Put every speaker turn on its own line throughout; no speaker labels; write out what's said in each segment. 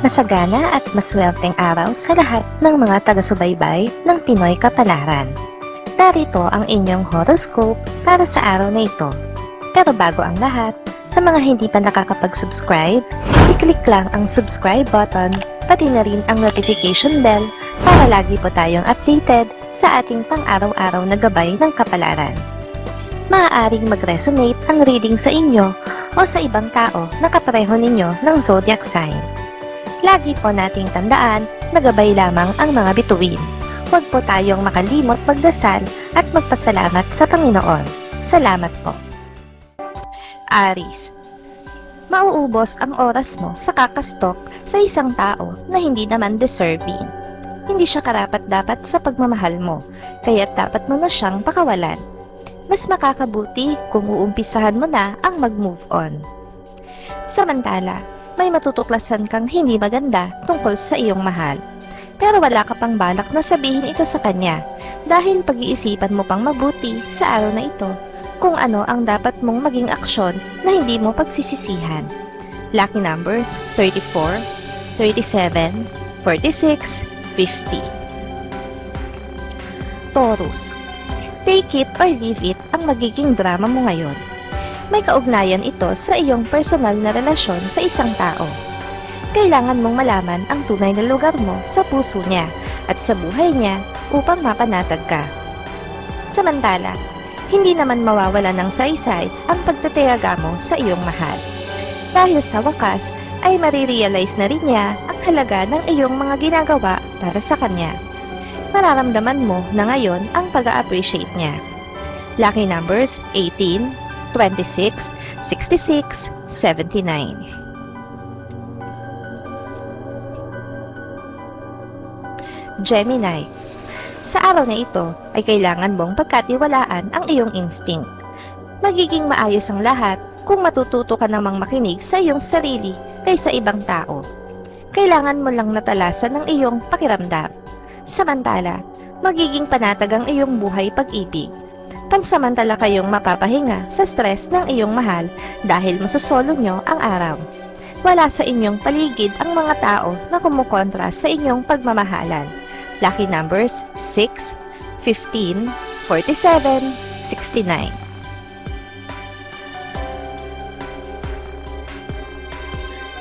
Masagana at maswerteng araw sa lahat ng mga taga-subaybay ng Pinoy Kapalaran. Narito ang inyong horoscope para sa araw na ito. Pero bago ang lahat, sa mga hindi pa nakakapag-subscribe, i-click lang ang subscribe button, pati na rin ang notification bell para lagi po tayong updated sa ating pang-araw-araw na gabay ng kapalaran. Maaaring mag-resonate ang reading sa inyo o sa ibang tao na kapareho ninyo ng zodiac sign. Lagi po nating tandaan na gabay lamang ang mga bituin. Huwag po tayong makalimot magdasal at magpasalamat sa Panginoon. Salamat po. Aries, mauubos ang oras mo sa kakastok sa isang tao na hindi naman deserving. Hindi siya karapat-dapat sa pagmamahal mo, kaya dapat mo na siyang pakawalan. Mas makakabuti kung uumpisahan mo na ang mag-move on. Samantala, may matutuklasan kang hindi maganda tungkol sa iyong mahal. Pero wala ka pang balak na sabihin ito sa kanya dahil pag-iisipan mo pang mabuti sa araw na ito kung ano ang dapat mong maging aksyon na hindi mo pagsisisihan. Lucky numbers 34, 37, 46, 50. Taurus, take it or leave it ang magiging drama mo ngayon. May kaugnayan ito sa iyong personal na relasyon sa isang tao. Kailangan mong malaman ang tunay na lugar mo sa puso niya at sa buhay niya upang mapanatag ka. Samantala, hindi naman mawawala ng saysay ang pagtitiyaga mo sa iyong mahal. Dahil sa wakas ay marirealize na rin niya ang halaga ng iyong mga ginagawa para sa kanya. Mararamdaman mo na ngayon ang pag-a-appreciate niya. Lucky numbers 18, 26, 66, 79. Gemini, sa araw na ito ay kailangan mong pagkatiwalaan ang iyong instinct. Magiging maayos ang lahat kung matututo ka namang makinig sa iyong sarili kaysa ibang tao. Kailangan mo lang natalasan ang iyong pakiramdam. Samantala, magiging panatag ang iyong buhay pag-ibig. Pansamantala kayong mapapahinga sa stress ng iyong mahal dahil masusolo nyo ang araw. Wala sa inyong paligid ang mga tao na kumukontra sa inyong pagmamahalan. Lucky numbers 6, 15, 47, 69.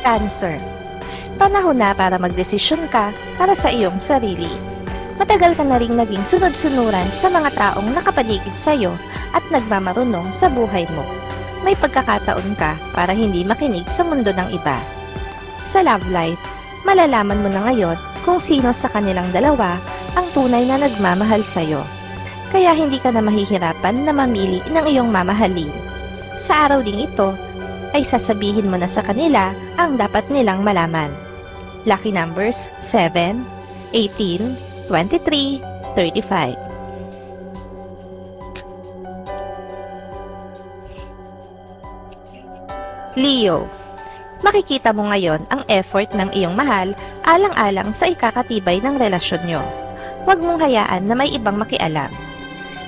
Cancer, panahon na para magdesisyon ka para sa iyong sarili. Matagal ka na ring naging sunod-sunuran sa mga taong nakapaligid sa iyo at nagmamarunong sa buhay mo. May pagkakataon ka para hindi makinig sa mundo ng iba. Sa love life, malalaman mo na ngayon kung sino sa kanilang dalawa ang tunay na nagmamahal sa iyo. Kaya hindi ka na mahihirapan na mamili ng iyong mamahalin. Sa araw ding ito, ay sasabihin mo na sa kanila ang dapat nilang malaman. Lucky numbers 7, 18, 23, 35. Leo, makikita mo ngayon ang effort ng iyong mahal alang-alang sa ikakatibay ng relasyon nyo. Huwag mong hayaan na may ibang makialam.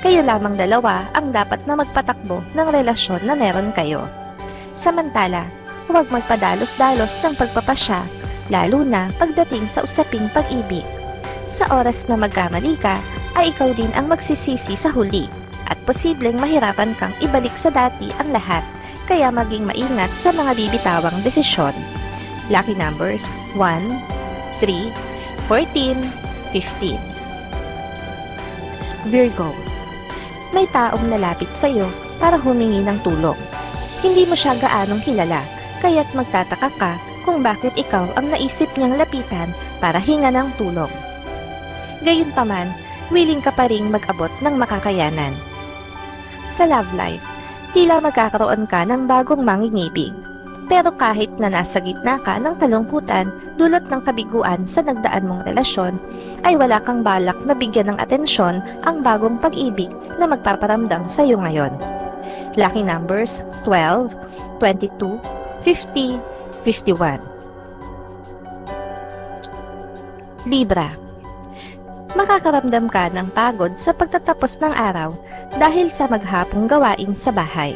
Kayo lamang dalawa ang dapat na magpatakbo ng relasyon na meron kayo. Samantala, huwag magpadalos-dalos ng pagpapasya, lalo na pagdating sa usaping pag-ibig. Sa oras na magkamali ka, ay ikaw din ang magsisisi sa huli at posibleng mahirapan kang ibalik sa dati ang lahat, kaya maging maingat sa mga bibitawang desisyon. Lucky numbers 1, 3, 14, 15. Virgo, may taong lalapit sa iyo para humingi ng tulong. Hindi mo siya gaanong kilala, kaya't magtataka ka kung bakit ikaw ang naisip niyang lapitan para hinga ng tulong. Gayunpaman, willing ka pa ring mag-abot ng makakayanan. Sa love life, tila magkakaroon ka ng bagong mangingibig. Pero kahit na nasa gitna ka ng talungkutan dulot ng kabiguan sa nagdaan mong relasyon, ay wala kang balak na bigyan ng atensyon ang bagong pag-ibig na magpaparamdam sa iyo ngayon. Lucky numbers 12, 22, 50, 51. Libra, makakaramdam ka ng pagod sa pagtatapos ng araw dahil sa maghapong gawain sa bahay.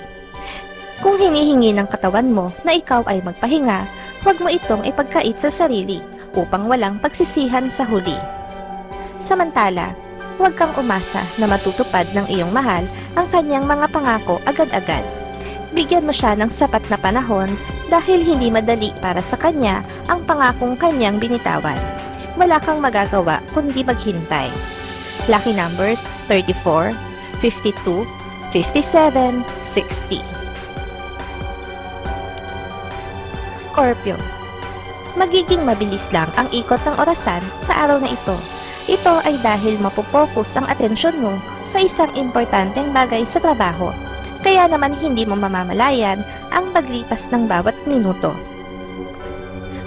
Kung hinihingi ng katawan mo na ikaw ay magpahinga, huwag mo itong ipagkait sa sarili upang walang pagsisihan sa huli. Samantala, huwag kang umasa na matutupad ng iyong mahal ang kanyang mga pangako agad-agad. Bigyan mo siya ng sapat na panahon dahil hindi madali para sa kanya ang pangakong kanyang binitawan. Wala kang magagawa kundi maghintay. Lucky numbers 34, 52, 57, 60. Scorpio. Magiging mabilis lang ang ikot ng orasan sa araw na ito. Ito ay dahil mapopokus ang atensyon mo sa isang importanteng bagay sa trabaho. Kaya naman hindi mo mamamalayan ang paglipas ng bawat minuto.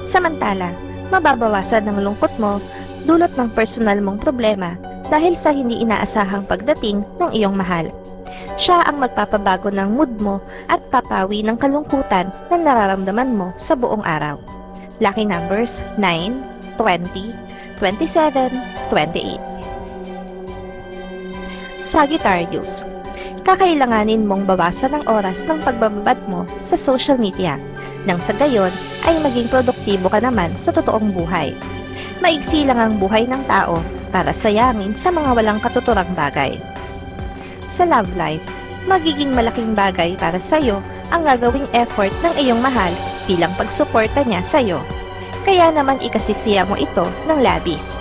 Samantala, mababawasan ng lungkot mo dulot ng personal mong problema dahil sa hindi inaasahang pagdating ng iyong mahal. Siya ang magpapabago ng mood mo at papawi ng kalungkutan na nararamdaman mo sa buong araw. Lucky numbers 9, 20, 27, 28. Sagittarius. Kakailanganin mong bawasan ang oras ng pagbababad mo sa social media nang sa gayon ay maging produktibo ka naman sa totoong buhay. Maigsi lang ang buhay ng tao para sayangin sa mga walang katuturang bagay. Sa love life, magiging malaking bagay para sa'yo ang gagawing effort ng iyong mahal bilang pagsuporta niya sa'yo. Kaya naman ikasisiya mo ito ng labis.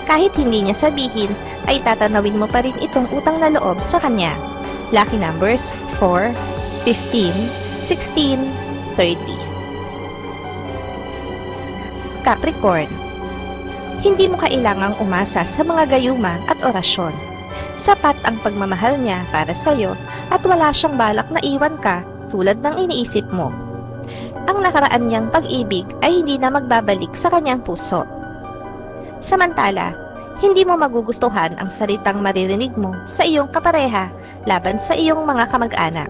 Kahit hindi niya sabihin, ay tatanawin mo pa rin itong utang na loob sa kanya. Lucky numbers 4, 15, 16, 30. Capricorn. Hindi mo kailangang umasa sa mga gayuma at orasyon. Sapat ang pagmamahal niya para sa'yo at wala siyang balak na iwan ka tulad ng iniisip mo. Ang nakaraan niyang pag-ibig ay hindi na magbabalik sa kanyang puso. Samantala, hindi mo magugustuhan ang salitang maririnig mo sa iyong kapareha laban sa iyong mga kamag-anak.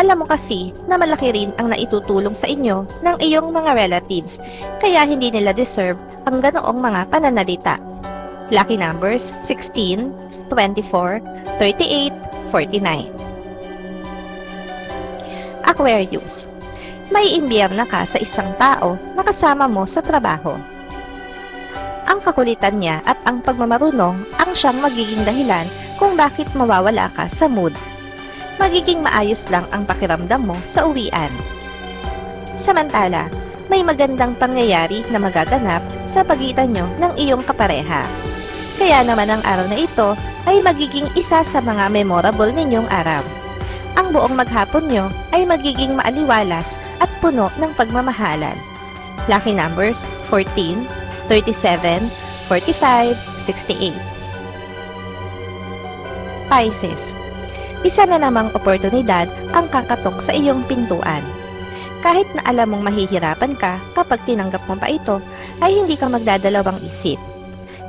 Alam mo kasi na malaki rin ang naitutulong sa inyo ng iyong mga relatives, kaya hindi nila deserve ang ganoong mga pananalita. Lucky numbers 16, 24, 38, 49. Aquarius. May imbiyerna ka sa isang tao na kasama mo sa trabaho. Ang kakulitan niya at ang pagmamarunong ang siyang magiging dahilan kung bakit mawawala ka sa mood. Magiging maayos lang ang pakiramdam mo sa uwian. Samantala, may magandang pangyayari na magaganap sa pagitan nyo ng iyong kapareha. Kaya naman ang araw na ito ay magiging isa sa mga memorable ninyong araw. Ang buong maghapon nyo ay magiging maaliwalas at puno ng pagmamahalan. Lucky numbers 14, 37, 45, 68. Pisces. Isa na namang oportunidad ang kakatok sa iyong pintuan. Kahit na alam mong mahihirapan ka kapag tinanggap mo pa ito, ay hindi ka magdadalawang isip.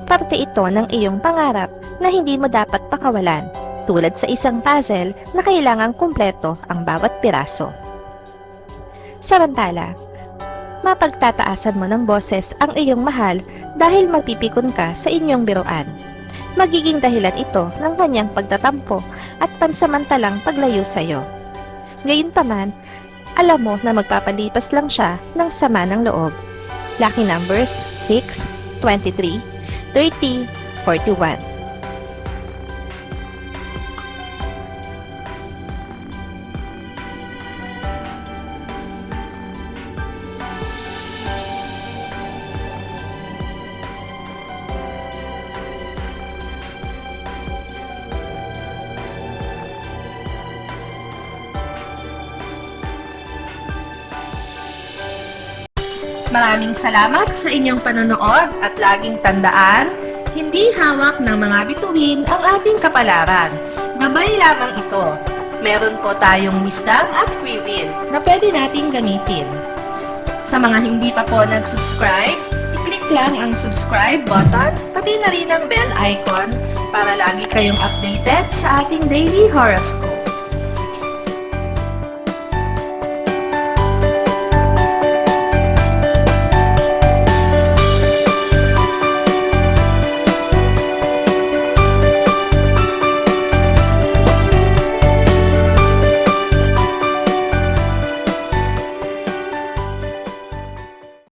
Parte ito ng iyong pangarap na hindi mo dapat pakawalan, tulad sa isang puzzle na kailangang kumpleto ang bawat piraso. Samantala, mapagtataasan mo ng boses ang iyong mahal dahil mapipikon ka sa inyong biruan. Magiging dahilan ito ng kanyang pagtatampo at pansamantalang paglayo sa iyo. Gayunpaman, alam mo na magpapalipas lang siya ng sama ng loob. Lucky numbers 6, 23, 30, 41.
Maraming salamat sa inyong panonood at laging tandaan, hindi hawak ng mga bituin ang ating kapalaran. Gabay lamang ito. Meron po tayong wisdom at free will na pwede nating gamitin. Sa mga hindi pa po nag-subscribe, i-click lang ang subscribe button, pati na rin ang bell icon para lagi kayong updated sa ating daily horoscope.